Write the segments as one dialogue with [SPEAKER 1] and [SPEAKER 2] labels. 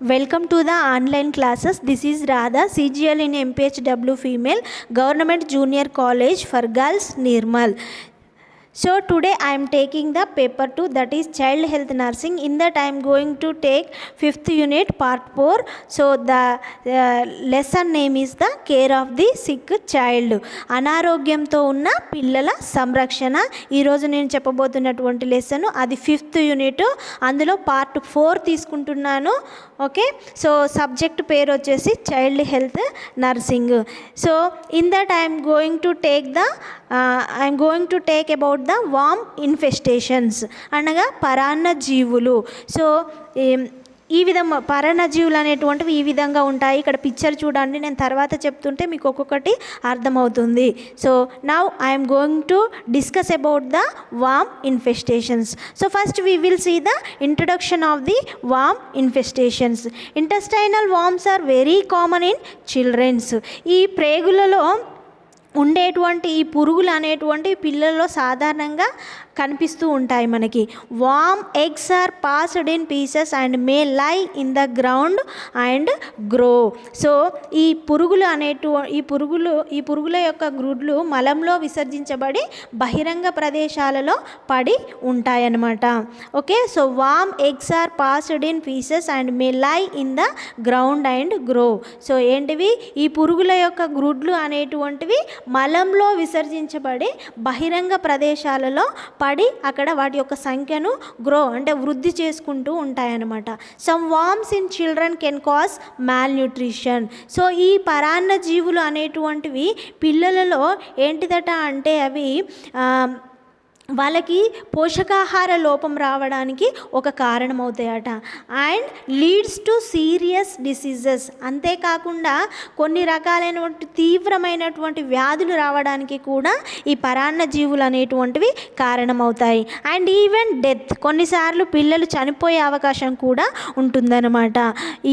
[SPEAKER 1] Welcome to the online classes. This is Radha, CGL in MPHW Female, Government Junior College for Girls, Nirmal. So today I am taking the paper 2, that is Child Health Nursing. In that I am going to take 5th unit part 4. So the lesson name is the care of the sick child. అనారోగ్యంతో ఉన్న పిల్లల సంరక్షణ. ఈరోజు నేను చెప్పబోతున్నటువంటి lesson అది 5th unit, అందులో part 4 తీసుకుంటున్నాను. Okay, so subject పేరు వచ్చేసి child health nursing. So in that I'm going to take about the worm infestations, అనగా పరాన్నజీవులు. సో ఈ విధంగా పరాన్నజీవులు అనేటువంటివి ఈ విధంగా ఉంటాయి. ఇక్కడ పిక్చర్ చూడండి, నేను తర్వాత చెప్తుంటే మీకు ఒక్కొక్కటి అర్థమవుతుంది. So now I'm going to discuss about the worm infestations. So first we will see the introduction of the worm infestations. Intestinal worms are very common in childrens. ఈ ప్రేగులలో ఉండేటువంటి ఈ పురుగులు అనేటువంటి పిల్లల్లో సాధారణంగా కనిపిస్తూ ఉంటాయి మనకి. Worm eggs are passed in pieces and may lie in the ground and grow. So ఈ పురుగుల యొక్క గ్రుడ్లు మలంలో విసర్జించబడి బహిరంగ ప్రదేశాలలో పడి ఉంటాయన్నమాట. Okay, so worm eggs are passed in pieces and may lie in the ground and grow. So ఏంటివి? ఈ పురుగుల యొక్క గ్రుడ్లు అనేటువంటివి మలంలో విసర్జించబడి బహిరంగ ప్రదేశాలలో పడి అక్కడ వాటి యొక్క సంఖ్యను అంటే వృద్ధి చేసుకుంటూ ఉంటాయన్నమాట. Some worms in children can cause mall nutrition. So ఈ పరాన్నజీవులు అనేటువంటివి పిల్లలలో ఏంటిదట అంటే అవి వాళ్ళకి పోషకాహార లోపం రావడానికి ఒక కారణమవుతాయట. And leads to serious diseases. అంతేకాకుండా కొన్ని రకాలైనటువంటి తీవ్రమైనటువంటి వ్యాధులు రావడానికి కూడా ఈ పరాన్నజీవులు అనేటువంటివి కారణమవుతాయి. అండ్ ఈవెన్ డెత్, కొన్నిసార్లు పిల్లలు చనిపోయే అవకాశం కూడా ఉంటుందన్నమాట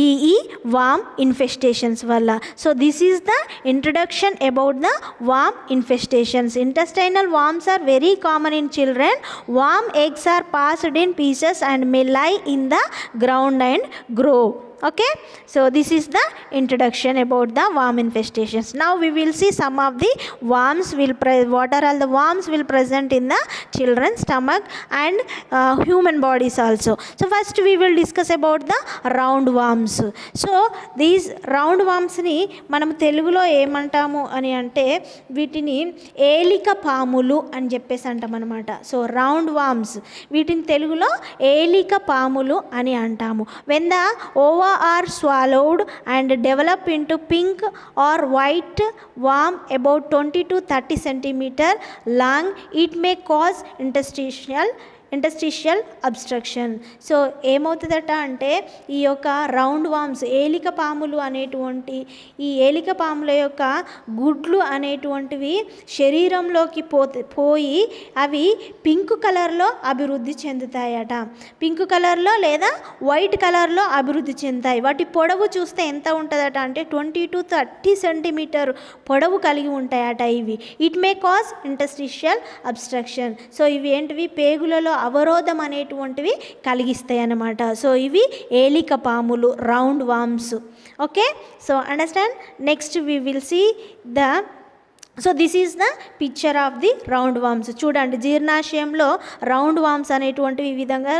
[SPEAKER 1] ఈ వామ్ ఇన్ఫెస్టేషన్స్ వల్ల. So this is the introduction about the worm infestations. Intestinal worms are very common in children. Worm eggs are passed in pieces and may lie in the ground and grow. Okay, so this is the introduction about the worm infestations. Now we will see some of the worms what are all the worms will present in the children's stomach and human bodies also. So first we will discuss about the round worms. So these round worms ni మనం తెలుగులో ఏమంటాము అని అంటే వీటిని ఏలిక పాములు అని చెప్పేసి అంటాం అనమాట. సో రౌండ్ వామ్స్, వీటిని తెలుగులో ఏలిక పాములు అని అంటాము. when the ova are swallowed and develop into pink or white worm about 20 to 30 centimeter long, it may cause interstitial obstruction. So ఏమవుతుందట అంటే ఈ యొక్క రౌండ్ వామ్స్, ఏలిక పాములు అనేటువంటి ఈ ఏలిక పాముల యొక్క గుడ్లు అనేటువంటివి శరీరంలోకి పోయి అవి పింక్ కలర్లో అభివృద్ధి చెందుతాయట. పింక్ కలర్లో లేదా వైట్ కలర్లో అభివృద్ధి చెందుతాయి. వాటి పొడవు చూస్తే ఎంత ఉంటుందట అంటే 20 to 30 సెంటీమీటర్ పొడవు కలిగి ఉంటాయట ఇవి. It may cause interstitial obstruction. So ఇవి ఏంటివి? పేగులలో అవరోధం అనేటువంటివి కలిగిస్తాయి అన్నమాట. సో ఇవి ఏలిక పాములు, round worms. Okay, so understand. Next we will see the so this is the picture of the round worms. చూడండి, జీర్ణాశయంలో రౌండ్ వామ్స్ అనేటువంటివి ఈ విధంగా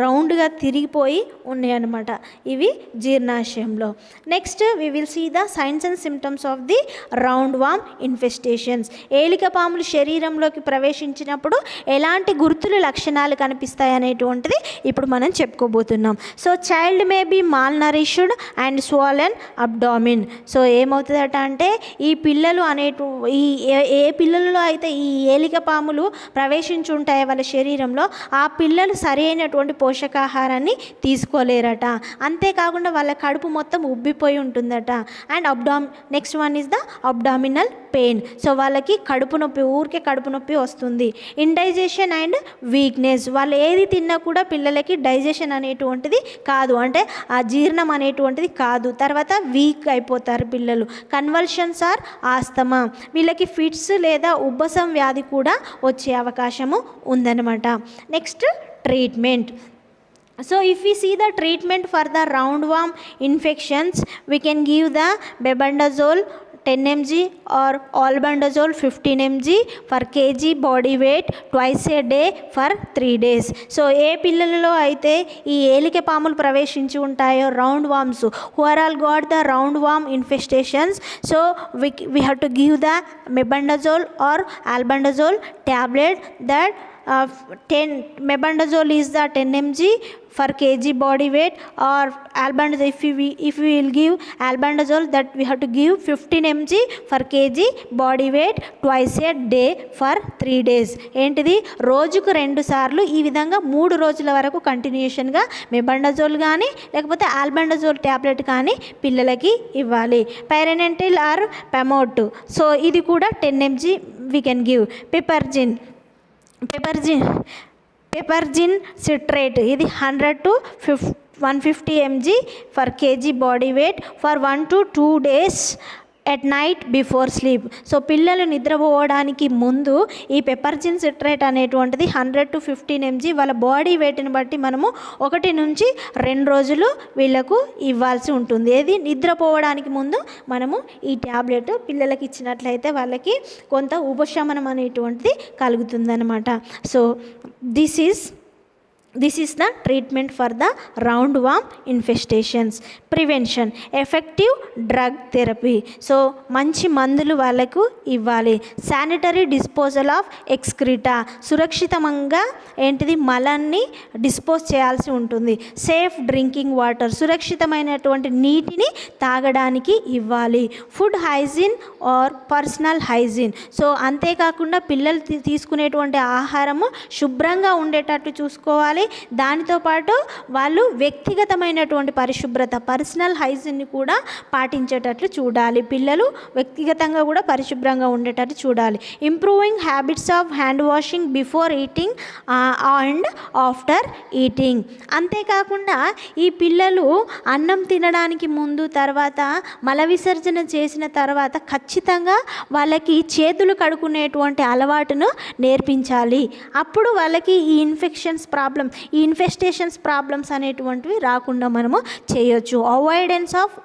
[SPEAKER 1] రౌండ్గా తిరిగిపోయి ఉన్నాయన్నమాట ఇవి జీర్ణాశయంలో. Next we will see the signs and symptoms of the round worm infestations. ఏలిక పాములు శరీరంలోకి ప్రవేశించినప్పుడు ఎలాంటి గుర్తులు, లక్షణాలు కనిపిస్తాయి అనేటువంటిది ఇప్పుడు మనం చెప్పుకోబోతున్నాం. So child may be malnourished and swollen abdomen. So ఏమవుతుందట అంటే ఈ పిల్లలు ఏ పిల్లలలో అయితే ఈ ఏలిక పాములు ప్రవేశించుంటాయో వాళ్ళ శరీరంలో, ఆ పిల్లలు సరైనటువంటి పోషకాహారాన్ని తీసుకోలేరట. అంతేకాకుండా వాళ్ళ కడుపు మొత్తం ఉబ్బిపోయి ఉంటుందట. And next one is the abdominal pain. So వాళ్ళకి ఊరికే కడుపు నొప్పి వస్తుంది. ఇండైజెషన్ అండ్ వీక్నెస్, వాళ్ళు ఏది తిన్నా కూడా పిల్లలకి డైజెషన్ అనేటువంటిది కాదు, అంటే ఆ జీర్ణం అనేటువంటిది కాదు. తర్వాత వీక్ అయిపోతారు పిల్లలు. కన్వల్షన్స్ ఆర్ ఆస్తమా, వీళ్ళకి ఫిట్స్ లేదా ఉబ్బసం వ్యాధి కూడా వచ్చే అవకాశము ఉందన్నమాట. Next treatment. So if we see the treatment for the roundworm infections, we can give the bebendazole 10 mg or albendazole 15 mg for kg body weight twice a day for 3 days. So ఏ పిల్లలలో అయితే ఈ ఏలిక పాములు ప్రవేశించి ఉంటాయో round worms, who are all got the round worm infestations, so we have to give the mebendazole or albendazole tablet that 10 mebendazole is the 10 mg for kg body weight, or albendazole if we will give albendazole, that we have to give 15 mg for kg body weight twice a day for 3 days. ఏంటిది రోజుకు 2 సార్లు ఈ విధంగా 3 రోజుల వరకు కంటిన్యూషన్గా మెబండజోల్ కానీ లేకపోతే albendazole tablet కానీ పిల్లలకి ఇవ్వాలి. పైరనెంటిల్ ఆర్ పెమోట్, సో ఇది కూడా 10 mg we can give. Piperazine citrate, ఇది 100 to 150 mg for kg body weight for 1 to 2 days at night before sleep. So పిల్లలు నిద్రపోవడానికి ముందు ఈ పెపర్జిన్ సిట్రేట్ అనేటువంటిది 100 to 15 mg వాళ్ళ బాడీ వెయిట్ని బట్టి మనము 1 నుంచి 2 రోజులు వీళ్ళకు ఇవ్వాల్సి ఉంటుంది. ఏది నిద్రపోవడానికి ముందు మనము ఈ ట్యాబ్లెట్ పిల్లలకి ఇచ్చినట్లయితే వాళ్ళకి కొంత ఉపశమనం అనేటువంటిది కలుగుతుందన్నమాట. So this is the treatment for the roundworm infestations. Prevention, effective drug therapy, so మంచి మందులు వాళ్ళకు ఇవ్వాలి. శానిటరీ డిస్పోజల్ ఆఫ్ ఎక్స్క్రీటా, సురక్షితంగా ఏంటిది మలాన్ని డిస్పోజ్ చేయాల్సి ఉంటుంది. సేఫ్ డ్రింకింగ్ వాటర్, సురక్షితమైనటువంటి నీటిని తాగడానికి ఇవ్వాలి. Food hygiene or personal hygiene, so అంతేకాకుండా పిల్లలు తీసుకునేటువంటి ఆహారము శుభ్రంగా ఉండేటట్టు చూసుకోవాలి. దానితో పాటు వాళ్ళు వ్యక్తిగతమైనటువంటి పరిశుభ్రత, పర్సనల్ హైజీన్ని కూడా పాటించేటట్లు చూడాలి. పిల్లలు వ్యక్తిగతంగా కూడా పరిశుభ్రంగా ఉండేటట్టు చూడాలి. Improving habits of hand washing before eating and after eating. అంతేకాకుండా ఈ పిల్లలు అన్నం తినడానికి ముందు, తర్వాత మల విసర్జన చేసిన తర్వాత ఖచ్చితంగా వాళ్ళకి చేతులు కడుక్కునేటువంటి అలవాటును నేర్పించాలి. అప్పుడు వాళ్ళకి ఈ ఈ ఇన్ఫెస్టేషన్స్ ప్రాబ్లమ్స్ అనేటువంటివి రాకుండా మనము చేయొచ్చు. అవాయిడెన్స్ ఆఫ్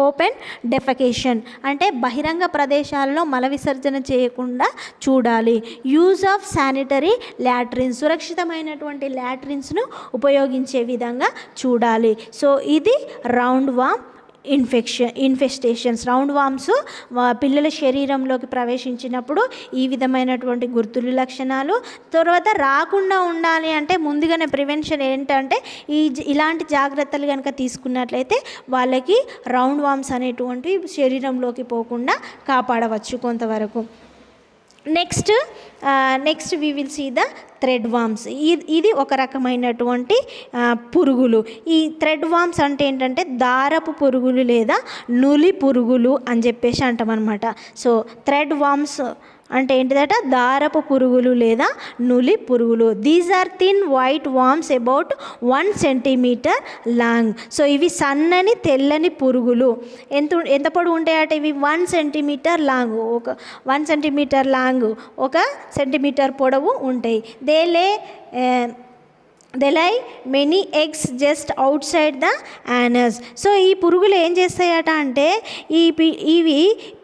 [SPEAKER 1] ఓపెన్ డెఫెకేషన్, అంటే బహిరంగ ప్రదేశాల్లో మల విసర్జన చేయకుండా చూడాలి. యూజ్ ఆఫ్ శానిటరీ లాట్రిన్స్, సురక్షితమైనటువంటి లాట్రిన్స్ను ఉపయోగించే విధంగా చూడాలి. సో ఇది round worm infestations. Round worms పిల్లల శరీరంలోకి ప్రవేశించినప్పుడు ఈ విధమైనటువంటి గుర్తులు, లక్షణాలు. తర్వాత రాకుండా ఉండాలి అంటే ముందుగానే ప్రివెన్షన్ ఏంటంటే ఇలాంటి జాగ్రత్తలు కనుక తీసుకున్నట్లయితే వాళ్ళకి రౌండ్ వామ్స్ అనేటువంటి శరీరంలోకి పోకుండా కాపాడవచ్చు కొంతవరకు. Next we will see the thread worms. ఇది ఒక రకమైనటువంటి పురుగులు. ఈ థ్రెడ్ వామ్స్ అంటే ఏంటంటే దారపు పురుగులు లేదా నులి పురుగులు అని చెప్పేసి అంటాం అనమాట. సో థ్రెడ్ వామ్స్ అంటే ఏంటిదట, దారపు పురుగులు లేదా నులి పురుగులు. These are thin white worms about 1 centimeter long. So ఇవి సన్నని తెల్లని పురుగులు. ఎంత పొడవు ఉంటాయట ఇవి? 1 centimeter లాంగ్, ఒక 1 centimeter లాంగ్, 1 centimeter పొడవు ఉంటాయి. దే లై many eggs just out side the anus. So ఈ పురుగులు ఏం చేస్తాయట అంటే ఇవి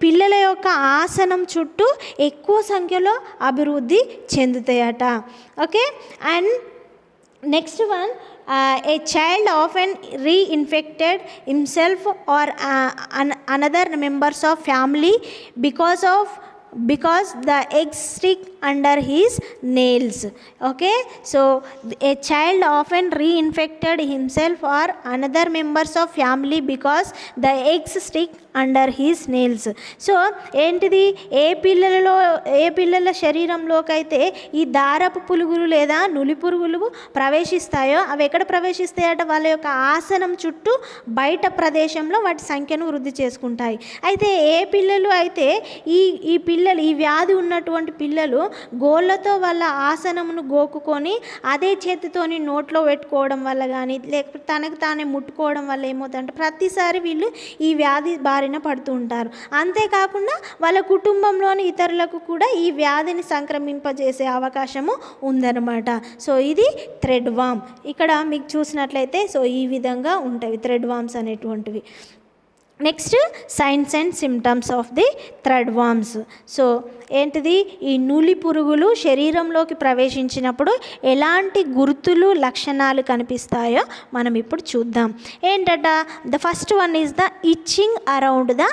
[SPEAKER 1] పిల్లల యొక్క ఆసనం చుట్టూ ఎక్కువ సంఖ్యలో అభివృద్ధి చెందుతాయట. Okay, and next one, a child often reinfected himself or another members of family because the eggs stick under his nails. Okay, so a child often reinfected himself or another members of family because the eggs stick under his nails. So ఏంటిది, ఏ పిల్లల శరీరంలోకైతే ఈ దారపు పురుగులు లేదా నులి పురుగులు ప్రవేశిస్తాయో అవి ఎక్కడ ప్రవేశిస్తాయట? వాళ్ళ యొక్క ఆసనం చుట్టూ బయట ప్రదేశంలో వాటి సంఖ్యను వృద్ధి చేసుకుంటాయి. అయితే ఏ పిల్లలు అయితే ఈ పిల్లలు ఈ వ్యాధి ఉన్నటువంటి పిల్లలు గోళ్ళతో వాళ్ళ ఆసనమును గోకుకొని అదే చేతితోని నోట్లో పెట్టుకోవడం వల్ల కానీ లేకపోతే తనకు తానే ముట్టుకోవడం వల్ల ఏమవుతుందంటే ప్రతిసారి వీళ్ళు ఈ వ్యాధి బారిన పడుతూ ఉంటారు. అంతేకాకుండా వాళ్ళ కుటుంబంలోని ఇతరులకు కూడా ఈ వ్యాధిని సంక్రమింపజేసే అవకాశము ఉందన్నమాట. సో ఇది థ్రెడ్ వామ్. ఇక్కడ మీకు చూసినట్లయితే సో ఈ విధంగా ఉంటాయి థ్రెడ్ వామ్స్ అనేటువంటివి. Next science and symptoms of the thread worms. So ఏంటిది, ఈ నూలి పురుగులు శరీరంలోకి ప్రవేశించినప్పుడు ఎలాంటి గుర్తులు లక్షణాలు కనిపిస్తాయో మనం ఇప్పుడు చూద్దాం. ఏంటట, the first one is the itching around the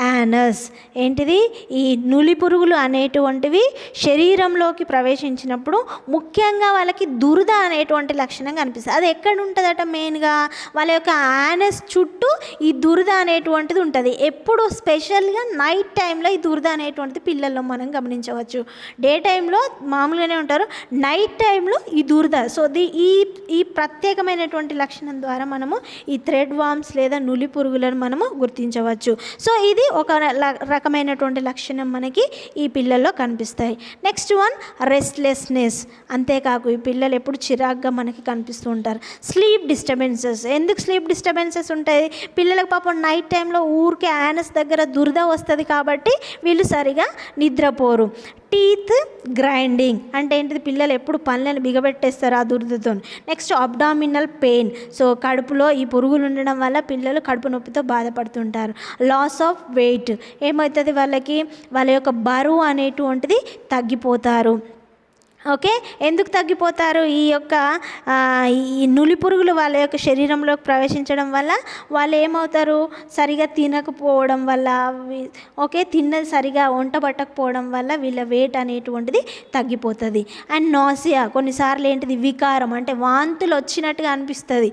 [SPEAKER 1] anus. ఏంటిది, ఈ నులి పురుగులు అనేటువంటివి శరీరంలోకి ప్రవేశించినప్పుడు ముఖ్యంగా వాళ్ళకి దురద అనేటువంటి లక్షణం కనిపిస్తుంది. అది ఎక్కడ ఉంటుందట, మెయిన్గా వాళ్ళ యొక్క యానస్ చుట్టూ ఈ దురద అనేటువంటిది ఉంటుంది. ఎప్పుడు స్పెషల్గా నైట్ టైంలో ఈ దురద అనేటువంటిది పిల్లల్లో మనం గమనించవచ్చు. డే టైంలో మామూలుగానే ఉంటారు, నైట్ టైంలో ఈ దురద. సో ఈ ప్రత్యేకమైనటువంటి లక్షణం ద్వారా మనము ఈ థ్రెడ్ వామ్స్ లేదా నులి పురుగులను మనము గుర్తించవచ్చు. సో ఇది ఒక రకమైనటువంటి లక్షణం మనకి ఈ పిల్లల్లో కనిపిస్తాయి. Next one restlessness. అంతేకాకు ఈ పిల్లలు ఎప్పుడు చిరాగ్గా మనకి కనిపిస్తూ ఉంటారు. Sleep disturbances. ఎందుకు స్లీప్ డిస్టర్బెన్సెస్ ఉంటాయి, పిల్లలకు పాపం నైట్ టైంలో ఊరికే యానస్ దగ్గర దురద వస్తుంది కాబట్టి వీళ్ళు సరిగా నిద్రపోరు. టీత్ గ్రైండింగ్ అంటే ఏంటిది, పిల్లలు ఎప్పుడు పళ్ళని బిగబెట్టేస్తారు ఆ దురదతో. Next abdominal pain. సో కడుపులో ఈ పురుగులు ఉండడం వల్ల పిల్లలు కడుపు నొప్పితో బాధపడుతుంటారు. Loss of weight. ఏమవుతుంది, వాళ్ళ యొక్క బరువు అనేటువంటిది తగ్గిపోతారు. ఓకే, ఎందుకు తగ్గిపోతారు, ఈ నులి పురుగులు వాళ్ళ యొక్క శరీరంలోకి ప్రవేశించడం వల్ల వాళ్ళు ఏమవుతారు, సరిగా తినకపోవడం వల్ల, ఓకే తిన్నది సరిగా వంట పట్టకపోవడం వల్ల వీళ్ళ వెయిట్ అనేటువంటిది తగ్గిపోతుంది. And nausea. కొన్నిసార్లు ఏంటిది, వికారం అంటే వాంతులు వచ్చినట్టుగా అనిపిస్తుంది.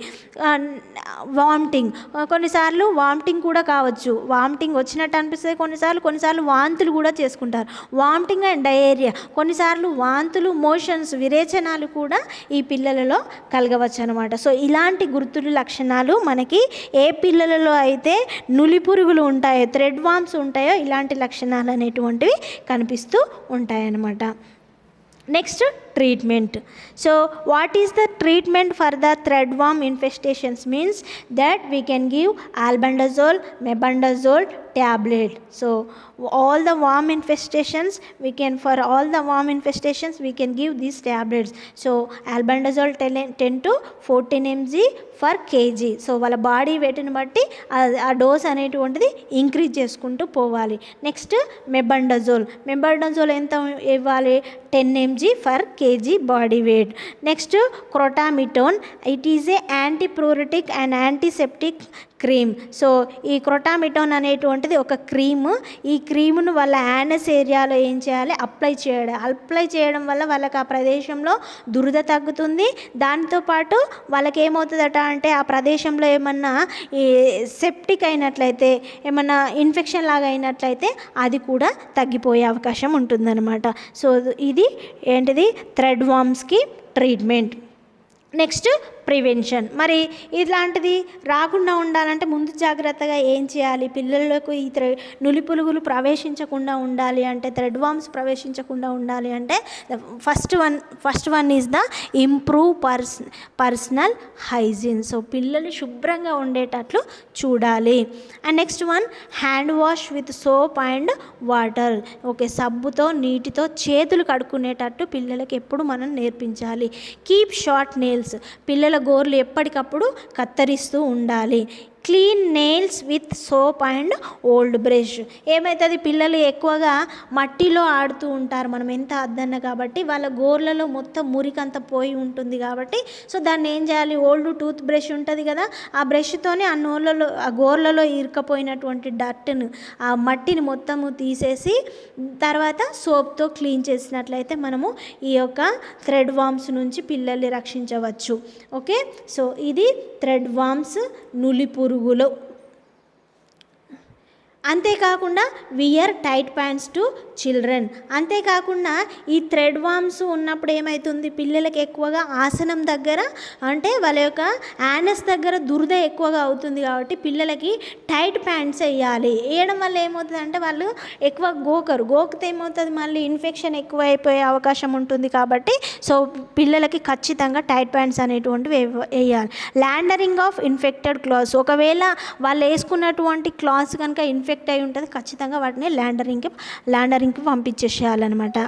[SPEAKER 1] వామిటింగ్. కొన్నిసార్లు వామిటింగ్ కూడా కావచ్చు, వామిటింగ్ వచ్చినట్టు అనిపిస్తుంది. కొన్నిసార్లు వాంతులు కూడా చేసుకుంటారు. Vomiting and diarrhoea. కొన్నిసార్లు వాంతులు, మోషన్స్, విరేచనాలు కూడా ఈ పిల్లలలో కలగవచ్చు అనమాట. సో ఇలాంటి గుర్తులు లక్షణాలు మనకి ఏ పిల్లలలో అయితే నులి పురుగులు ఉంటాయో, థ్రెడ్ వామ్స్ ఉంటాయో, ఇలాంటి లక్షణాలు అనేటువంటివి కనిపిస్తూ ఉంటాయన్నమాట. Next treatment. So what is the treatment for the thread worm infestations means that we can give albendazole, mebendazole tablet. So all the worm infestations we can give these tablets. So albendazole 10 to 14 mg for kg. So వాళ్ళ body వెయిట్ని బట్టి ఆ dose అనేటువంటిది increase చేసుకుంటూ పోవాలి. Next మెబండజోల్ ఎంత ఇవ్వాలి, 10 mg for kg body weight. Next crotamiton. It is a antipruritic and antiseptic cream. So ఈ crotamiton అనేటువంటిది ఒక క్రీమ్. ఈ క్రీమును వాళ్ళ యానస్ ఏరియాలో ఏం చేయాలి, అప్లై చేయడం వల్ల వాళ్ళకి ఆ ప్రదేశంలో దురద తగ్గుతుంది. దాంతోపాటు వాళ్ళకి ఏమవుతుందట అంటే ఆ ప్రదేశంలో ఏమన్నా ఈ సెప్టిక్ అయినట్లయితే, ఏమన్నా ఇన్ఫెక్షన్ లాగా అయినట్లయితే అది కూడా తగ్గిపోయే అవకాశం ఉంటుందన్నమాట. సో ఇది ఏంటిది, థ్రెడ్ వామ్స్కి ట్రీట్మెంట్. Next prevention. మరి ఇలాంటిది రాకుండా ఉండాలంటే ముందు జాగ్రత్తగా ఏం చేయాలి, పిల్లలకు ఈ నులి పురుగులు ప్రవేశించకుండా ఉండాలి అంటే, థ్రెడ్ వామ్స్ ప్రవేశించకుండా ఉండాలి అంటే first one is the improve personal hygiene. So పిల్లలు శుభ్రంగా ఉండేటట్లు చూడాలి. And next one hand wash with soap and water. Okay, సబ్బుతో నీటితో చేతులు కడుక్కునేటట్టు పిల్లలకి ఎప్పుడు మనం నేర్పించాలి. Keep short nails. పిల్లల గోర్లు ఎప్పటికప్పుడు కత్తరిస్తూ ఉండాలి. Clean nails with soap and old brush. ఏమవుతుంది, పిల్లలు ఎక్కువగా మట్టిలో ఆడుతూ ఉంటారు, మనం ఎంత అద్దన్నా కాబట్టి వాళ్ళ గోర్లలో మొత్తం మురికంతా పోయి ఉంటుంది కాబట్టి, సో దాన్ని ఏం చేయాలి, ఓల్డ్ టూత్ బ్రష్ ఉంటుంది కదా, ఆ బ్రష్తోనే ఆ గోర్లలో ఇరుకపోయినటువంటి డర్ట్ను, ఆ మట్టిని మొత్తము తీసేసి తర్వాత సోప్తో క్లీన్ చేసినట్లయితే మనము ఈ యొక్క థ్రెడ్ వామ్స్ నుంచి పిల్లల్ని రక్షించవచ్చు. ఓకే, సో ఇది థ్రెడ్ వామ్స్, నులి పురుగులు. అంతేకాకుండా wear tight pants to children. అంతేకాకుండా ఈ థ్రెడ్ వామ్స్ ఉన్నప్పుడు ఏమవుతుంది, పిల్లలకి ఎక్కువగా ఆసనం దగ్గర అంటే వాళ్ళ యొక్క యానస్ దగ్గర దురద ఎక్కువగా అవుతుంది కాబట్టి పిల్లలకి టైట్ ప్యాంట్స్ వేయాలి. వేయడం వల్ల ఏమవుతుంది అంటే వాళ్ళు ఎక్కువ గోకితే ఏమవుతుంది, మళ్ళీ ఇన్ఫెక్షన్ ఎక్కువ అయిపోయే అవకాశం ఉంటుంది. కాబట్టి సో పిల్లలకి ఖచ్చితంగా టైట్ ప్యాంట్స్ అనేటువంటివి వేయాలి. ల్యాండరింగ్ ఆఫ్ ఇన్ఫెక్టెడ్ క్లాత్స్, ఒకవేళ వాళ్ళు వేసుకున్నటువంటి క్లాత్స్ కనుక ఇన్ఫెక్ట్ అయి ఉంటుంది ఖచ్చితంగా వాటిని ల్యాండరింగ్కి పంపించేసేయాలన్నమాట.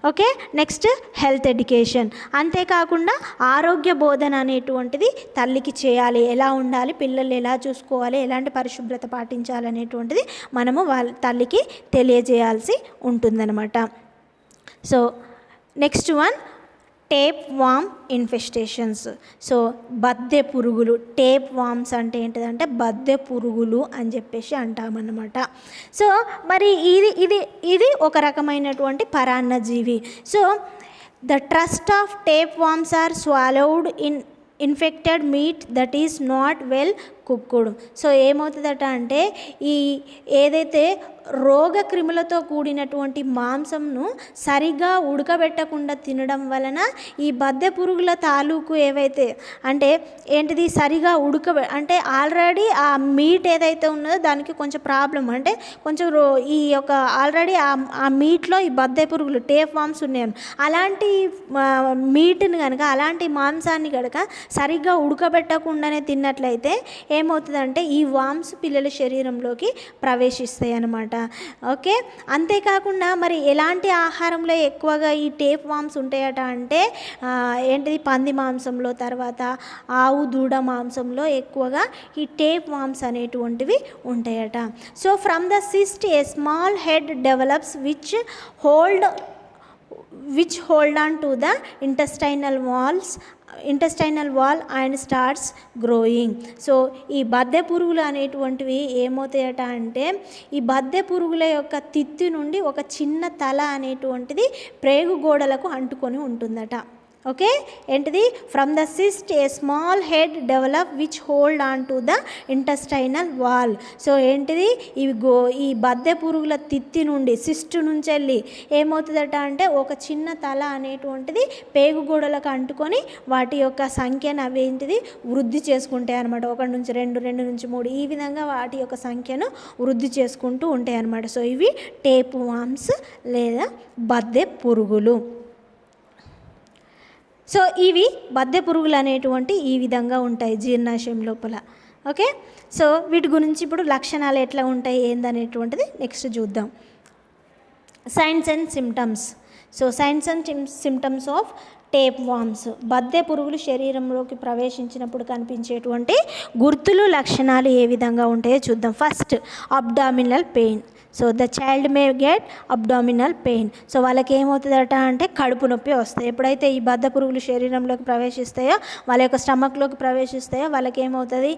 [SPEAKER 1] Okay, next health education. అంతేకాకుండా ఆరోగ్య బోధన అనేటువంటిది తల్లికి చేయాలి. ఎలా ఉండాలి, పిల్లలు ఎలా చూసుకోవాలి, ఎలాంటి పరిశుభ్రత పాటించాలి అనేటువంటిది మనము వాళ్ళ తల్లికి తెలియజేయాల్సి ఉంటుందన్నమాట. సో నెక్స్ట్ వన్, టేప్ వామ్ ఇన్ఫెస్టేషన్స్. సో బద్దె పురుగులు, టేప్ వామ్స్ అంటే ఏంటిదంటే బద్దె పురుగులు అని చెప్పేసి అంటామన్నమాట. సో మరి ఇది ఒక రకమైనటువంటి పరాన్నజీవి. So the trust of tape worms are swallowed in infected meat that is not well cooked. So ఏమవుతుందట అంటే ఈ ఏదైతే రోగ క్రిములతో కూడినటువంటి మాంసంను సరిగ్గా ఉడకబెట్టకుండా తినడం వలన ఈ బద్దె పురుగుల తాలూకు ఏవైతే అంటే ఏంటిది సరిగా అంటే ఆల్రెడీ ఆ మీట్ ఏదైతే ఉన్నదో దానికి కొంచెం ప్రాబ్లం అంటే కొంచెం ఈ యొక్క ఆల్రెడీ ఆ మీట్లో ఈ బద్దె పురుగులు టేప్ వామ్స్ ఉన్నాయి. అలాంటి మీట్ని కనుక అలాంటి మాంసాన్ని కనుక సరిగ్గా ఉడకబెట్టకుండానే తిన్నట్లయితే ఏమవుతుందంటే ఈ వామ్స్ పిల్లల శరీరంలోకి ప్రవేశిస్తాయి అన్నమాట. ఓకే, అంతేకాకుండా మరి ఎలాంటి ఆహారంలో ఎక్కువగా ఈ టేప్ వామ్స్ ఉంటాయట అంటే ఏంటిది పంది మాంసంలో, తర్వాత ఆవు దూడ మాంసంలో ఎక్కువగా ఈ టేప్ వామ్స్ అనేటువంటివి ఉంటాయట. So from the cyst a small head develops which hold on to the intestinal wall and starts growing. So ఈ బద్దె పురుగులు అనేటువంటివి ఏమవుతాయట అంటే ఈ బద్దె పురుగుల యొక్క తిత్తి నుండి ఒక చిన్న తల అనేటువంటిది ప్రేగు గోడలకు అంటుకొని ఉంటుందట. ఓకే, ఏంటిది from the cyst a small head develop which hold on to the intestinal wall. So ఏంటిది ఈ బద్దె పురుగుల తిత్తి నుండి సిస్ట్ నుంచి వెళ్ళి ఏమవుతుందట అంటే ఒక చిన్న తల అనేటువంటిది పేగు గోడలకు అంటుకొని వాటి యొక్క సంఖ్యను అవి ఏంటిది వృద్ధి చేసుకుంటాయి అనమాట. 1 నుంచి 2, 2 నుంచి 3 ఈ విధంగా వాటి యొక్క సంఖ్యను వృద్ధి చేసుకుంటూ ఉంటాయి అన్నమాట. సో ఇవి టేప్ వామ్స్ లేదా బద్దె పురుగులు. సో ఇవి బద్దె పురుగులు అనేటువంటి ఈ విధంగా ఉంటాయి జీర్ణాశయం లోపల. ఓకే, సో వీటి గురించి ఇప్పుడు లక్షణాలు ఎట్లా ఉంటాయి ఏందనేటువంటిది నెక్స్ట్ చూద్దాం. Signs and symptoms. So signs and symptoms of tape worms. బద్దె పురుగులు శరీరంలోకి ప్రవేశించినప్పుడు కనిపించేటువంటి గుర్తులు, లక్షణాలు ఏ విధంగా ఉంటాయో చూద్దాం. First, abdominal pain. So the child may get abdominal pain. So వాళ్ళకి ఏమవుతుందట అంటే కడుపు నొప్పి వస్తాయి. ఎప్పుడైతే ఈ బద్దె పురుగులు శరీరంలోకి ప్రవేశిస్తాయో, వాళ్ళ యొక్క స్టమక్లోకి ప్రవేశిస్తాయో వాళ్ళకి ఏమవుతుంది,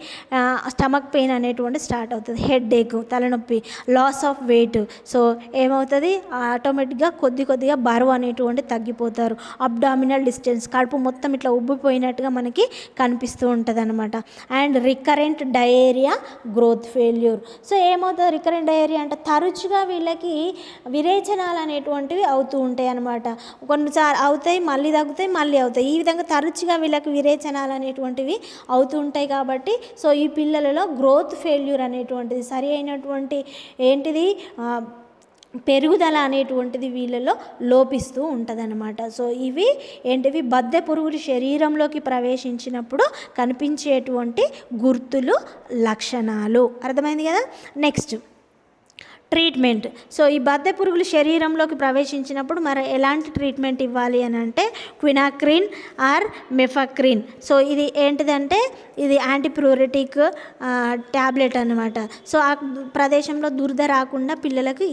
[SPEAKER 1] స్టమక్ పెయిన్ అనేటువంటి స్టార్ట్ అవుతుంది. హెడ్ ఏక్, తలనొప్పి, లాస్ ఆఫ్ వెయిట్. సో ఏమవుతుంది, ఆటోమేటిక్గా కొద్దిగా బరువు అనేటువంటి తగ్గిపోతారు. అబ్డామినల్ డిస్టెన్స్, కడుపు మొత్తం ఇట్లా ఉబ్బిపోయినట్టుగా మనకి కనిపిస్తూ ఉంటుంది అనమాట. And recurrent diarrhoea, growth failure. So ఏమవుతుంది రికరెంట్ డయేరియా అంటే తరచుగా వీళ్ళకి విరేచనాలు అనేటువంటివి అవుతూ ఉంటాయి అన్నమాట. కొన్నిసార్లు అవుతాయి, మళ్ళీ తగ్గుతాయి, మళ్ళీ అవుతాయి. ఈ విధంగా తరచుగా వీళ్ళకి విరేచనాలు అనేటువంటివి అవుతూ ఉంటాయి. కాబట్టి సో ఈ పిల్లలలో గ్రోత్ ఫెయిల్యూర్ అనేటువంటిది సరి అయినటువంటి ఏంటిది పెరుగుదల అనేటువంటిది వీళ్ళలో లోపిస్తూ ఉంటుందన్నమాట. సో ఇవి ఏంటివి బద్దె పురుగులు శరీరంలోకి ప్రవేశించినప్పుడు కనిపించేటువంటి గుర్తులు, లక్షణాలు. అర్థమైంది కదా. Next treatment. సో ఈ బద్దె పురుగులు శరీరంలోకి ప్రవేశించినప్పుడు మరి ఎలాంటి ట్రీట్మెంట్ ఇవ్వాలి అని అంటే క్వినాక్రిన్ ఆర్ మెఫాక్రిన్. సో ఇది ఏంటిదంటే ఇది యాంటీప్యూరిటిక్ ట్యాబ్లెట్ అనమాట. సో ఆ ప్రదేశంలో దురద రాకుండా పిల్లలకు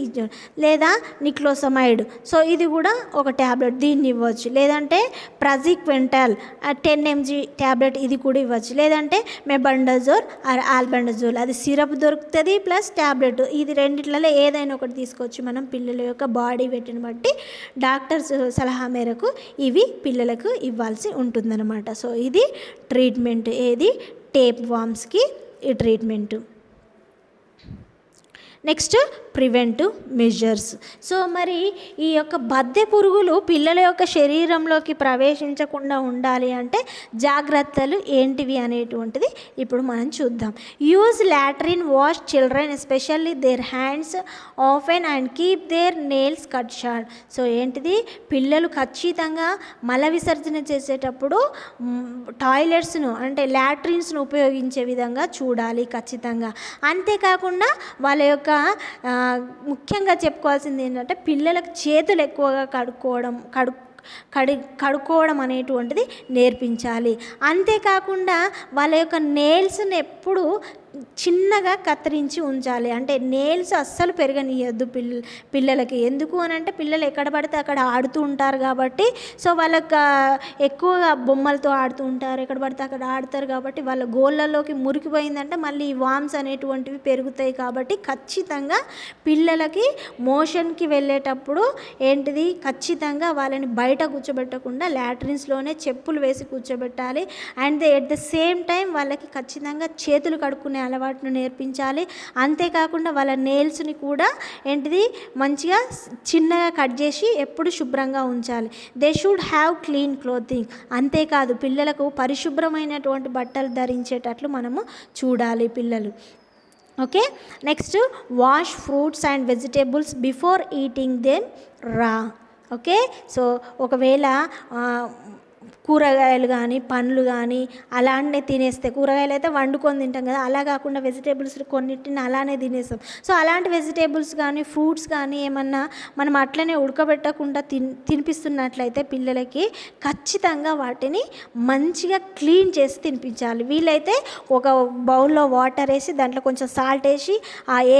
[SPEAKER 1] లేదా నిక్లోసమైడ్. సో ఇది కూడా ఒక ట్యాబ్లెట్, దీన్ని ఇవ్వచ్చు. లేదంటే ప్రజిక్వెంటాల్ 10 mg ట్యాబ్లెట్, ఇది కూడా ఇవ్వచ్చు. లేదంటే మెబండజోల్ ఆర్ ఆల్బెండజోల్, అది సిరప్ దొరుకుతుంది ప్లస్ ట్యాబ్లెట్. ఇది రెండిట్లలో ఏదైనా ఒకటి తీసుకోవచ్చు మనం. పిల్లల యొక్క బాడీ వెయిట్ని బట్టి డాక్టర్స్ సలహా మేరకు ఇవి పిల్లలకు ఇవ్వాల్సి ఉంటుందన్నమాట. సో ఇది ట్రీట్మెంట్, ఏది టేప్ వామ్స్కి ఈ treatment. Next preventive measures. So మరి ఈ యొక్క బద్దె పురుగులు పిల్లల యొక్క శరీరంలోకి ప్రవేశించకుండా ఉండాలి అంటే జాగ్రత్తలు ఏంటివి అనేటువంటిది ఇప్పుడు మనం చూద్దాం. Use latrine, wash children especially their hands often and keep their nails cut short. So ఏంటిది, పిల్లలు ఖచ్చితంగా మల విసర్జన చేసేటప్పుడు టాయిలెట్స్ను అంటే లాట్రిన్స్ను ఉపయోగించే విధంగా చూడాలి ఖచ్చితంగా. అంతేకాకుండా వాళ్ళ యొక్క ముఖ్యంగా చెప్పుకోవాల్సింది ఏంటంటే పిల్లలకు చేతులు ఎక్కువగా కడుక్కోవడం అనేటువంటిది నేర్పించాలి. అంతేకాకుండా వాళ్ళ యొక్క నెయిల్స్ని ఎప్పుడు చిన్నగా కత్తిరించి ఉంచాలి. అంటే నెయిల్స్ అస్సలు పెరగనియద్దు పిల్లలకి. ఎందుకు అని అంటే పిల్లలు ఎక్కడ పడితే అక్కడ ఆడుతూ ఉంటారు కాబట్టి, సో వాళ్ళకి ఎక్కువగా బొమ్మలతో ఆడుతూ ఉంటారు, ఎక్కడ పడితే అక్కడ ఆడతారు కాబట్టి వాళ్ళ గోళ్ళలోకి మురికిపోయిందంటే మళ్ళీ ఈ వామ్స్ అనేటువంటివి పెరుగుతాయి. కాబట్టి ఖచ్చితంగా పిల్లలకి మోషన్కి వెళ్ళేటప్పుడు ఏంటిది, ఖచ్చితంగా వాళ్ళని బయట కూర్చోబెట్టకుండా లాట్రిన్స్లోనే చెప్పులు వేసి కూర్చోబెట్టాలి. And at the same time వాళ్ళకి ఖచ్చితంగా చేతులు కడుక్కునే అలవాటును నేర్పించాలి. అంతేకాకుండా వాళ్ళ నెయిల్స్ని కూడా ఏంటిది మంచిగా చిన్నగా కట్ చేసి ఎప్పుడు శుభ్రంగా ఉంచాలి. They should have clean clothing. అంతేకాదు పిల్లలకు పరిశుభ్రమైనటువంటి బట్టలు ధరించేటట్లు మనము చూడాలి పిల్లలు. Okay, next wash fruits and vegetables before eating them రా. ఓకే, సో ఒకవేళ కూరగాయలు కానీ పండ్లు కానీ అలానే తినేస్తే, కూరగాయలు అయితే వండుకొని తింటాం కదా, అలా కాకుండా వెజిటేబుల్స్ కొన్నిటిని అలానే తినేస్తాం. సో అలాంటి వెజిటేబుల్స్ కానీ ఫ్రూట్స్ కానీ ఏమన్నా మనం అట్లనే ఉడకబెట్టకుండా తినిపిస్తున్నట్లయితే పిల్లలకి ఖచ్చితంగా వాటిని మంచిగా క్లీన్ చేసి తినిపించాలి. వీలైతే ఒక బౌల్లో వాటర్ వేసి దాంట్లో కొంచెం సాల్ట్ వేసి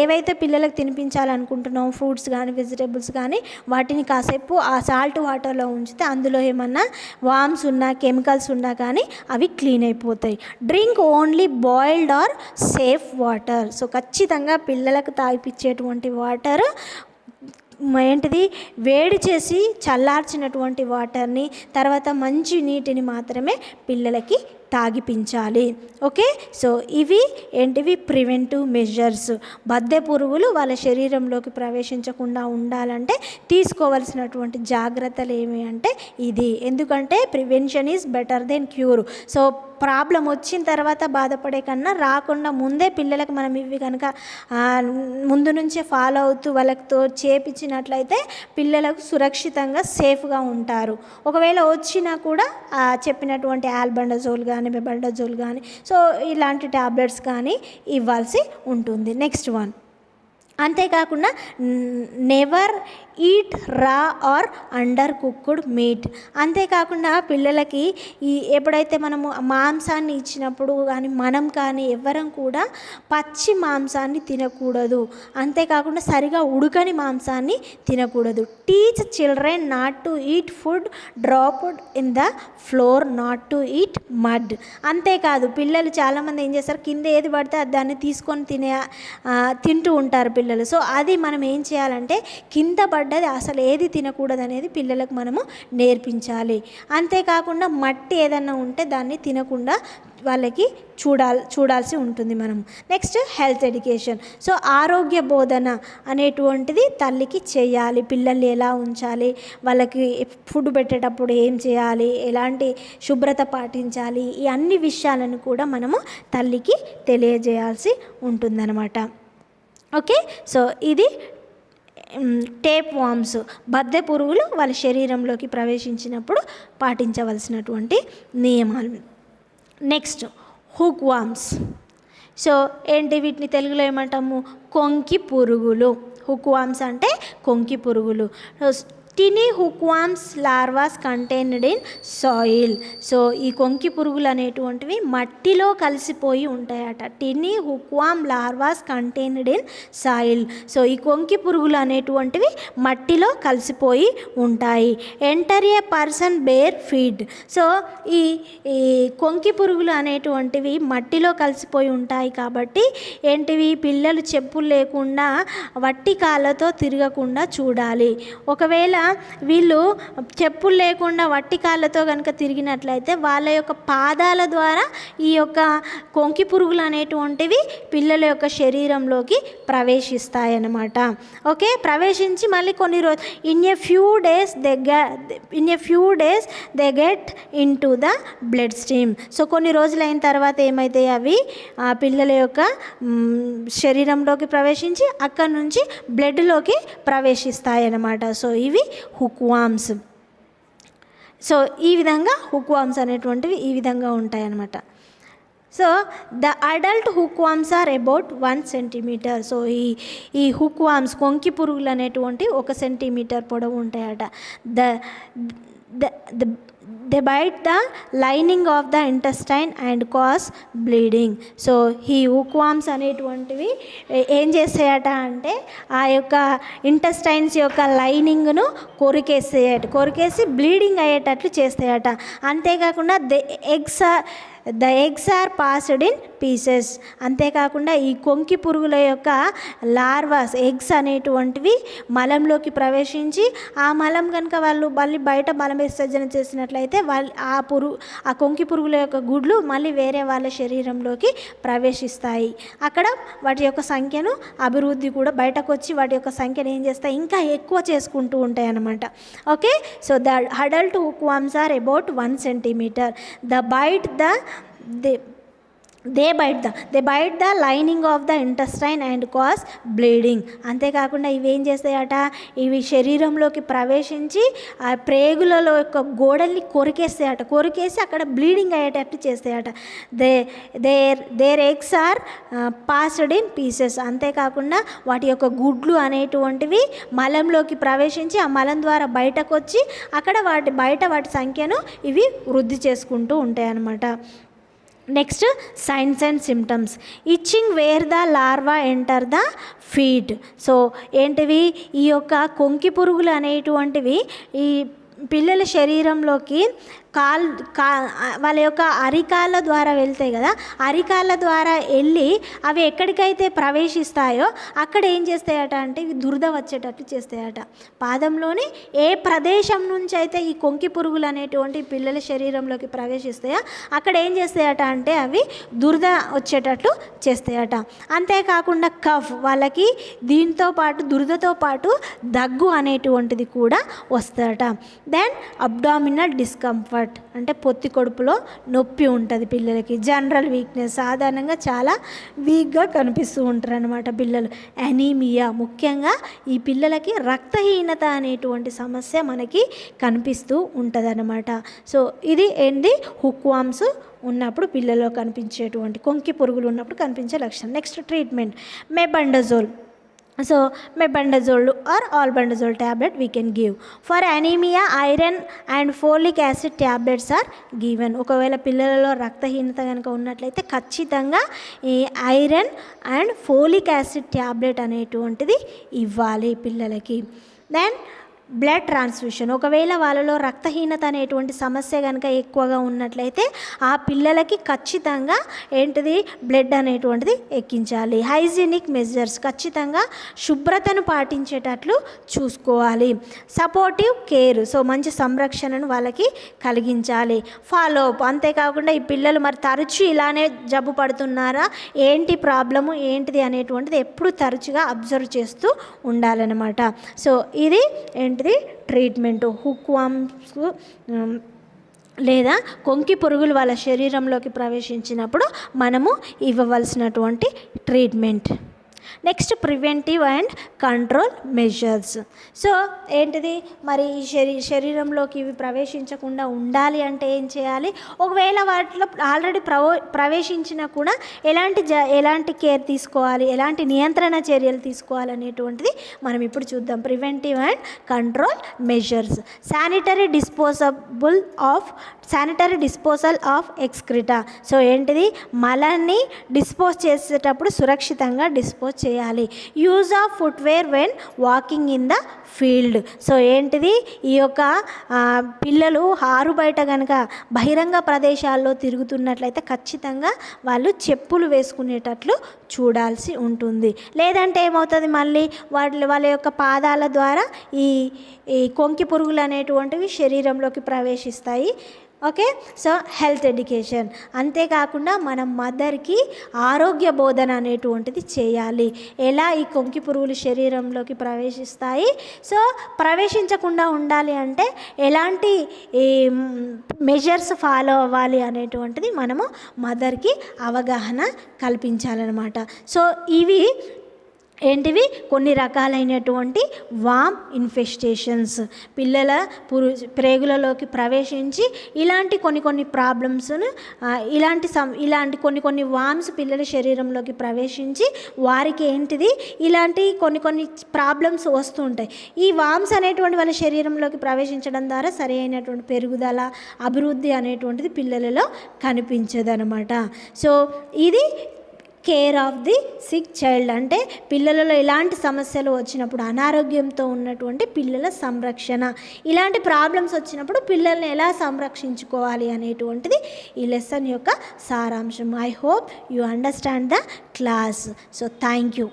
[SPEAKER 1] ఏవైతే పిల్లలకు తినిపించాలనుకుంటున్నాం ఫ్రూట్స్ కానీ వెజిటేబుల్స్ కానీ వాటిని కాసేపు ఆ సాల్ట్ వాటర్లో ఉంచితే అందులో ఏమన్నా వామ్స్ ఉన్నా కెమికల్స్ ఉన్నా కానీ అవి క్లీన్ అయిపోతాయి. Drink only boiled or safe water. So ఖచ్చితంగా పిల్లలకు తాగిపించేటువంటి వాటర్ ఏంటిది, వేడి చేసి చల్లార్చినటువంటి వాటర్ని తర్వాత మంచి నీటిని మాత్రమే పిల్లలకి తాగిపించాలి. ఓకే, సో ఇవి ఏంటివి ప్రివెంటివ్ మెజర్స్. బద్దె పురుగులు వాళ్ళ శరీరంలోకి ప్రవేశించకుండా ఉండాలంటే తీసుకోవాల్సినటువంటి జాగ్రత్తలు ఏమి అంటే ఇది. ఎందుకంటే prevention is better than cure. So problem వచ్చిన తర్వాత బాధపడే కన్నా రాకుండా ముందే పిల్లలకు మనం ఇవి కనుక ముందు నుంచే ఫాలో అవుతూ వాళ్ళతో చేపించినట్లయితే పిల్లలకు సురక్షితంగా సేఫ్గా ఉంటారు. ఒకవేళ వచ్చినా కూడా చెప్పినటువంటి ఆల్బెండజోల్ కానీ మెబెండజోల్ కానీ సో ఇలాంటి ట్యాబ్లెట్స్ కానీ ఇవ్వాల్సి ఉంటుంది. నెక్స్ట్ వన్, అంతేకాకుండా నెవర్ ఈట్ రా ఆర్ అండర్ కుక్డ్ మీట్. అంతేకాకుండా పిల్లలకి ఎప్పుడైతే మనము మాంసాన్ని ఇచ్చినప్పుడు కానీ మనం కానీ ఎవ్వరం కూడా పచ్చి మాంసాన్ని తినకూడదు. అంతేకాకుండా సరిగా ఉడకని మాంసాన్ని తినకూడదు. Teach children not to eat food dropped in the floor, not to eat mud. అంతేకాదు పిల్లలు చాలామంది ఏం చేస్తారు, కింద ఏది పడితే దాన్ని తీసుకొని తింటూ ఉంటారు పిల్లలు. సో అది మనం ఏం చేయాలంటే కింద పడ్డది అసలు ఏది తినకూడదు అనేది పిల్లలకు మనము నేర్పించాలి. అంతేకాకుండా మట్టి ఏదన్నా ఉంటే దాన్ని తినకుండా వాళ్ళకి చూడాల్సి ఉంటుంది మనం. Next health education. సో ఆరోగ్య బోధన అనేటువంటిది తల్లికి చేయాలి. పిల్లల్ని ఎలా ఉంచాలి, వాళ్ళకి ఫుడ్ పెట్టేటప్పుడు ఏం చేయాలి, ఎలాంటి శుభ్రత పాటించాలి, ఈ అన్ని విషయాలను కూడా మనము తల్లికి తెలియజేయాల్సి ఉంటుందన్నమాట. ఓకే, సో ఇది టేప్ వామ్స్, బద్దె పురుగులు వాళ్ళ శరీరంలోకి ప్రవేశించినప్పుడు పాటించవలసినటువంటి నియమాలు. Next hook worms. సో ఏంటి, వీటిని తెలుగులో ఏమంటాము, కొంకి పురుగులు. హుక్ వామ్స్ అంటే కొంకి పురుగులు. Tiny hookworms larvas contained in soil. So ఈ కొంకి పురుగులు అనేటువంటివి మట్టిలో కలిసిపోయి ఉంటాయట. Tiny hookworm larvas contained in soil. So ఈ కొంకి పురుగులు అనేటువంటివి మట్టిలో కలిసిపోయి ఉంటాయి. Enter a person bare feet. So ఈ కొంకి పురుగులు అనేటువంటివి మట్టిలో కలిసిపోయి ఉంటాయి కాబట్టి ఏంటివి, పిల్లలు చెప్పులు లేకుండా వట్టి కాళ్ళతో తిరగకుండా చూడాలి. ఒకవేళ వీళ్ళు చెప్పులు లేకుండా వట్టి కాళ్ళతో కనుక తిరిగినట్లయితే వాళ్ళ యొక్క పాదాల ద్వారా ఈ యొక్క కొంకి పురుగులు అనేటువంటివి పిల్లల యొక్క శరీరంలోకి ప్రవేశిస్తాయన్నమాట. ఓకే, ప్రవేశించి మళ్ళీ కొన్ని రోజు in a few days they get in to the blood stream. So కొన్ని రోజులైన తర్వాత ఏమైతాయి, అవి ఆ పిల్లల యొక్క శరీరంలోకి ప్రవేశించి అక్కడి నుంచి బ్లడ్లోకి ప్రవేశిస్తాయి అన్నమాట. సో ఇవి హుక్ వామ్స్. సో ఈ విధంగా హుక్ వామ్స్ అనేటువంటివి ఈ విధంగా ఉంటాయన్నమాట. So the adult hook worms are about 1 centimeter. So ఈ హుక్ వామ్స్ కొంకి పురుగులు అనేటువంటి 1 సెంటీమీటర్ పొడవు ఉంటాయట. They bite the lining of the intestine and cause bleeding. So ఈ హుక్ వామ్స్ అనేటువంటివి ఏం చేస్తాయట అంటే ఆ యొక్క ఇంటెస్టైన్స్ యొక్క లైనింగ్ను కొరికేసి బ్లీడింగ్ అయ్యేటట్లు చేస్తాయట. అంతేకాకుండా the eggs are passed in pieces. అంతేకాకుండా ఈ కొంకి పురుగుల యొక్క లార్వాస్ ఎగ్స్ అనేటువంటివి మలంలోకి ప్రవేశించి ఆ మలం కనుక వాళ్ళు మళ్ళీ బయట మల విసర్జన చేసినట్లయితే ఆ కొంకి పురుగుల యొక్క గుడ్లు మళ్ళీ వేరే వాళ్ళ శరీరంలోకి ప్రవేశిస్తాయి. అక్కడ వాటి యొక్క సంఖ్యను అభివృద్ధి కూడా బయటకు వచ్చి వాటి యొక్క సంఖ్యను ఏం చేస్తాయి, ఇంకా ఎక్కువ చేసుకుంటూ ఉంటాయి అన్నమాట. Okay, so the adult hook worms are about 1 centimeter. They bite the lining of the intestine and cause bleeding. అంతేకాకుండా ఇవి ఏం చేస్తాయట, ఇవి శరీరంలోకి ప్రవేశించి ఆ ప్రేగులలో యొక్క గోడల్ని కొరికేసి అక్కడ బ్లీడింగ్ అయ్యేటట్టు చేస్తాయట. Their eggs are passed in pieces. అంతేకాకుండా వాటి యొక్క గుడ్లు అనేటువంటివి మలంలోకి ప్రవేశించి ఆ మలం ద్వారా బయటకు వచ్చి అక్కడ వాటి సంఖ్యను ఇవి వృద్ధి చేసుకుంటూ ఉంటాయి అన్నమాట. Next science and symptoms. Itching wear the larva enter the feed. So ఏంటివి, ఈ యొక్క కొంకి పురుగులు అనేటువంటివి ఈ పిల్లల శరీరంలోకి వాళ్ళ యొక్క అరికాళ్ళ ద్వారా వెళ్తాయి కదా, అరికాళ్ళ ద్వారా వెళ్ళి అవి ఎక్కడికైతే ప్రవేశిస్తాయో అక్కడ ఏం చేస్తాయట అంటే ఇవి దురద వచ్చేటట్లు చేస్తాయట. పాదంలోని ఏ ప్రదేశం నుంచి అయితే ఈ కొంకి పురుగులు అనేటువంటి పిల్లల శరీరంలోకి ప్రవేశిస్తాయో అక్కడ ఏం చేస్తాయట అంటే అవి దురద వచ్చేటట్లు చేస్తాయట. అంతేకాకుండా కఫ్, వాళ్ళకి దీంతో పాటు దురదతో పాటు దగ్గు అనేటువంటిది కూడా వస్తుందట. దెన్ అబ్డామినల్ డిస్కంఫర్ట్, అంటే పొత్తి కడుపులో నొప్పి ఉంటుంది పిల్లలకి. జనరల్ వీక్నెస్, సాధారణంగా చాలా వీక్గా కనిపిస్తూ ఉంటారు అన్నమాట పిల్లలు. అనీమియా, ముఖ్యంగా ఈ పిల్లలకి రక్తహీనత అనేటువంటి సమస్య మనకి కనిపిస్తూ ఉంటుంది అన్నమాట. సో ఇది ఏంటి, హుక్ వామ్స్ ఉన్నప్పుడు పిల్లల్లో కనిపించేటువంటి కొంకి పురుగులు ఉన్నప్పుడు కనిపించే లక్షణం. Next treatment, mebendazole. So mebendazole or albendazole tablet we can give. For anemia, iron and folic acid tablets are given. ఒకవేళ పిల్లలలో రక్తహీనత కనుక ఉన్నట్లయితే ఖచ్చితంగా ఈ iron and folic acid tablet అనేటువంటిది ఇవ్వాలి పిల్లలకి. దెన్ బ్లడ్ ట్రాన్స్ఫ్యూషన్, ఒకవేళ వాళ్ళలో రక్తహీనత అనేటువంటి సమస్య కనుక ఎక్కువగా ఉన్నట్లయితే ఆ పిల్లలకి ఖచ్చితంగా ఏంటిది, బ్లడ్ అనేటువంటిది ఎక్కించాలి. హైజీనిక్ మెజర్స్, ఖచ్చితంగా శుభ్రతను పాటించేటట్లు చూసుకోవాలి. సపోర్టివ్ కేర్, సో మంచి సంరక్షణను వాళ్ళకి కలిగించాలి. ఫాలోఅప్, అంతేకాకుండా ఈ పిల్లలు మరి తరచూ ఇలానే జబ్బు పడుతున్నారా, ఏంటి ప్రాబ్లము ఏంటిది అనేటువంటిది ఎప్పుడు తరచుగా అబ్జర్వ్ చేస్తూ ఉండాలన్నమాట. సో ఇది ట్రీట్మెంట్ హుక్ వామ్స్ లేదా కొంకి పురుగులు వాళ్ళ శరీరంలోకి ప్రవేశించినప్పుడు మనము ఇవ్వవలసినటువంటి treatment. Next preventive and control measures. So ఏంటిది, మరి ఈ శరీరంలోకి ఇవి ప్రవేశించకుండా ఉండాలి అంటే ఏం చేయాలి, ఒకవేళ వాటిలో ఆల్రెడీ ప్రవేశించినా కూడా ఎలాంటి కేర్ తీసుకోవాలి, ఎలాంటి నియంత్రణ చర్యలు తీసుకోవాలనేటువంటిది మనం ఇప్పుడు చూద్దాం. Preventive and control measures. Sanitary disposal of excreta. So ఏంటిది, మలాన్ని డిస్పోజ్ చేసేటప్పుడు సురక్షితంగా డిస్పోజ్ చేయాలి. Use of footwear when walking in the field. So ఏంటిది, ఈ యొక్క పిల్లలు ఆరు బయట కనుక బహిరంగ ప్రదేశాల్లో తిరుగుతున్నట్లయితే ఖచ్చితంగా వాళ్ళు చెప్పులు వేసుకునేటట్లు చూడాల్సి ఉంటుంది. లేదంటే ఏమవుతుంది, మళ్ళీ వాళ్ళ యొక్క పాదాల ద్వారా ఈ ఈ కొంకి పురుగులు అనేటువంటివి శరీరంలోకి ప్రవేశిస్తాయి. Okay, so health education. అంతేకాకుండా మనం మదర్కి ఆరోగ్య బోధన అనేటువంటిది చేయాలి. ఎలా ఈ కొంకి పురుగులు శరీరంలోకి ప్రవేశిస్తాయి, సో ప్రవేశించకుండా ఉండాలి అంటే ఎలాంటి ఈ మెజర్స్ ఫాలో అవ్వాలి అనేటువంటిది మనము మదర్కి అవగాహన కల్పించాలన్నమాట. సో ఇవి ఏంటివి, కొన్ని రకాలైనటువంటి వామ్ ఇన్ఫెస్టేషన్స్ పిల్లల ప్రేగులలోకి ప్రవేశించి ఇలాంటి కొన్ని ప్రాబ్లమ్స్ను ఇలాంటి కొన్ని వామ్స్ పిల్లల శరీరంలోకి ప్రవేశించి వారికి ఏంటిది ఇలాంటి కొన్ని ప్రాబ్లమ్స్ వస్తూ ఉంటాయి. ఈ వామ్స్ అనేటువంటి వాళ్ళ శరీరంలోకి ప్రవేశించడం ద్వారా సరి అయినటువంటి పెరుగుదల, అభివృద్ధి అనేటువంటిది పిల్లలలో కనిపించదు అనమాట. సో ఇది care of the sick child అంటే పిల్లలలో ఎలాంటి సమస్యలు వచ్చినప్పుడు, అనారోగ్యంతో ఉన్నటువంటి పిల్లల సంరక్షణ, ఇలాంటి ప్రాబ్లమ్స్ వచ్చినప్పుడు పిల్లల్ని ఎలా సంరక్షించుకోవాలి అనేటువంటిది ఈ లెసన్ యొక్క సారాంశం. I hope you understand the class. So thank you.